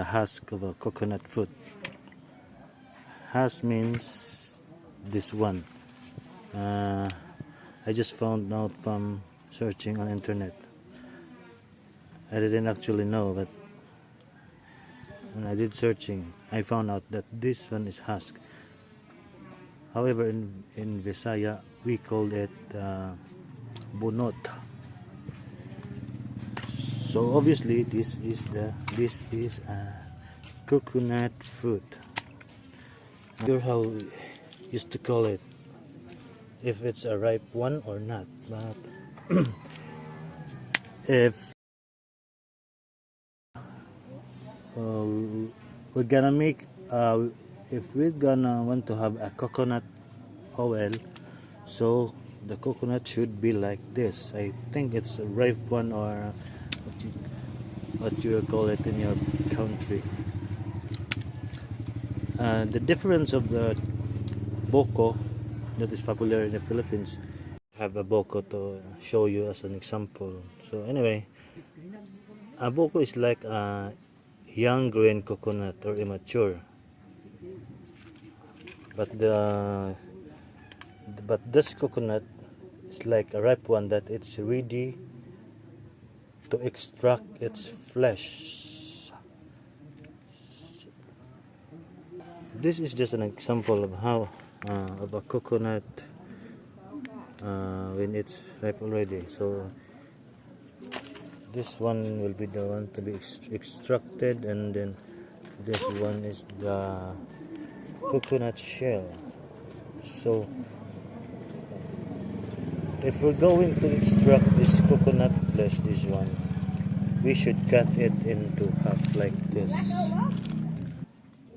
husk of a coconut fruit. Husk means this one. I just found out from searching on internet. I didn't actually know, but when I did searching, I found out that this one is husk. However, in Visaya, we call it bunot. So obviously, this is a coconut fruit. Not sure how we used to call it, if it's a ripe one or not. But if we're gonna make if we're gonna want to have a coconut oil, so the coconut should be like this. I think it's a ripe one, or what you call it in your country. The difference of the boko that is popular in the Philippines. I have a boko to show you as an example. So anyway, a boko is like a young green coconut or immature, but this coconut is like a ripe one that it's ready to extract its flesh. This is just an example of how of a coconut when it's ripe already. So this one will be the one to be extracted, and then this one is the coconut shell. So if we're going to extract this coconut flesh, this one, we should cut it into half like this.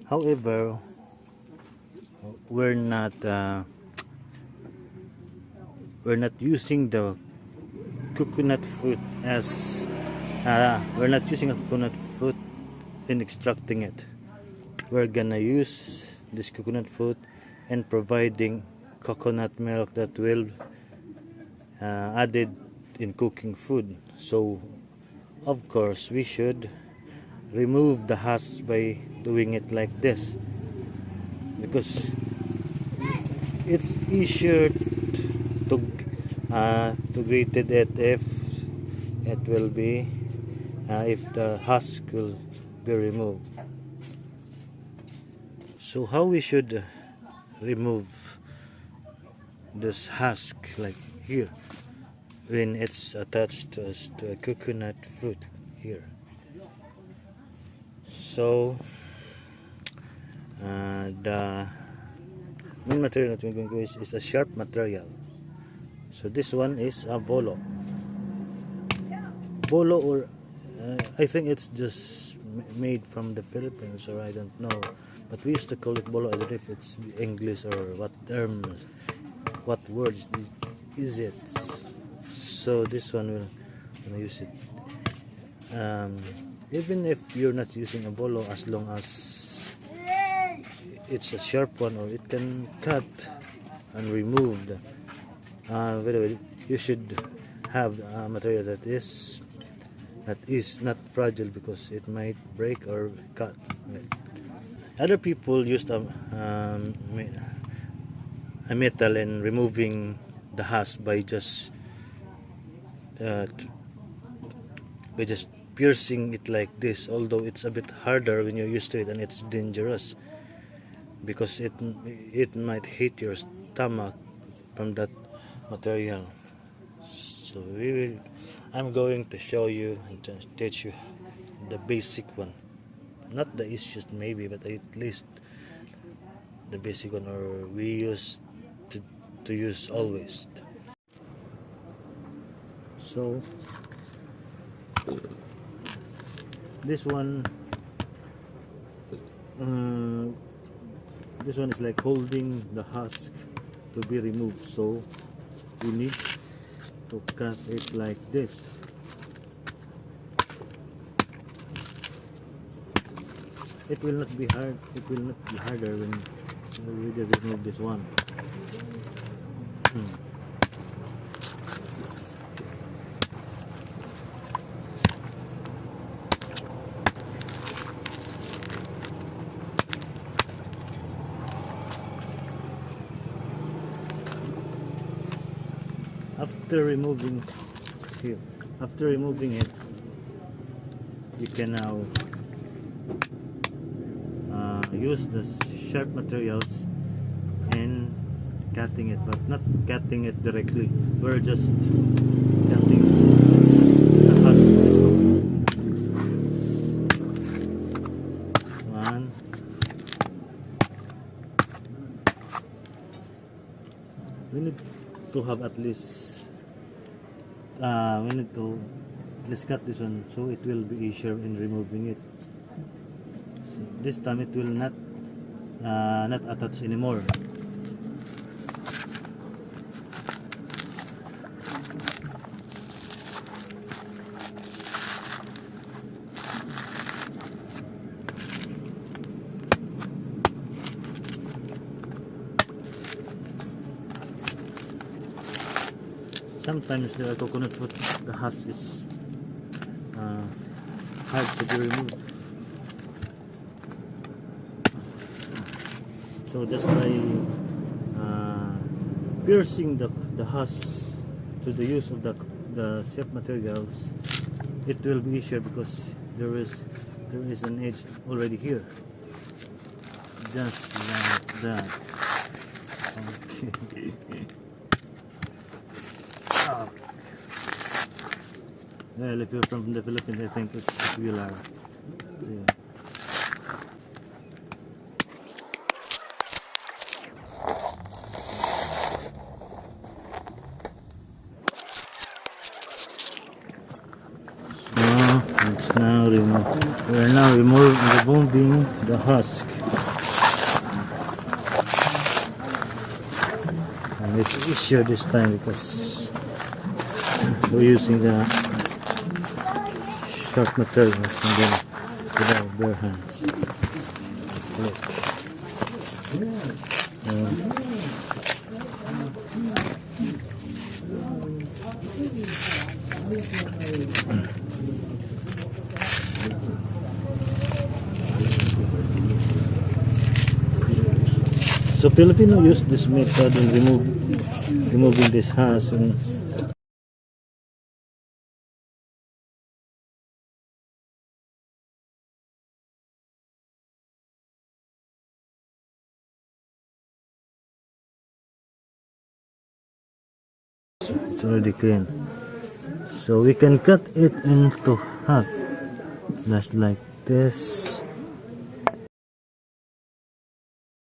However, we're not using the coconut fruit as we're not using a coconut fruit in extracting it. We're gonna use this coconut fruit and providing coconut milk that will added in cooking food. So of course we should remove the husk by doing it like this, because it's easier to grate it if it will be if the husk will be removed. So how we should remove this husk, like here, when it's attached to a coconut fruit here. So the main material that we're going to use is a sharp material. So this one is a bolo, or I think it's just made from the Philippines, or I don't know, but we used to call it bolo. I don't know if it's English or what terms, what words is it. So this one will use it. Even if you're not using a bolo, as long as it's a sharp one, or it can cut and remove the by the way, you should have a material that is not fragile, because it might break or cut. Other people used a metal in removing the husk by just piercing it like this, although it's a bit harder when you're used to it, and it's dangerous because it might hit your stomach from that material. So I'm going to show you and teach you the basic one, not the easiest maybe, but at least the basic one, or we used to use always. So this one is like holding the husk to be removed, so we need to cut it like this. It will not be hard. It will not be harder when we remove this one. after removing here, after removing it, you can now use the sharp materials and cutting it, but not cutting it directly. We're just cutting the husk. This one. We need to have at least we need to at least cut this one so it will be easier in removing it. So this time it will not attach anymore. Sometimes the coconut food, the husk is hard to be removed. So just by piercing the husk to the use of the shape materials, it will be easier because there is an edge already here. Just like that. Okay. Well, if you're from the Philippines, I think it's popular. Yeah. So it's now removed. We are now removing the husk, and it's easier this time because we're using the sharp materials and then with our bare hands. Look. So Filipino use this method in removing this husk. And it's already clean, so we can cut it into half, just like this.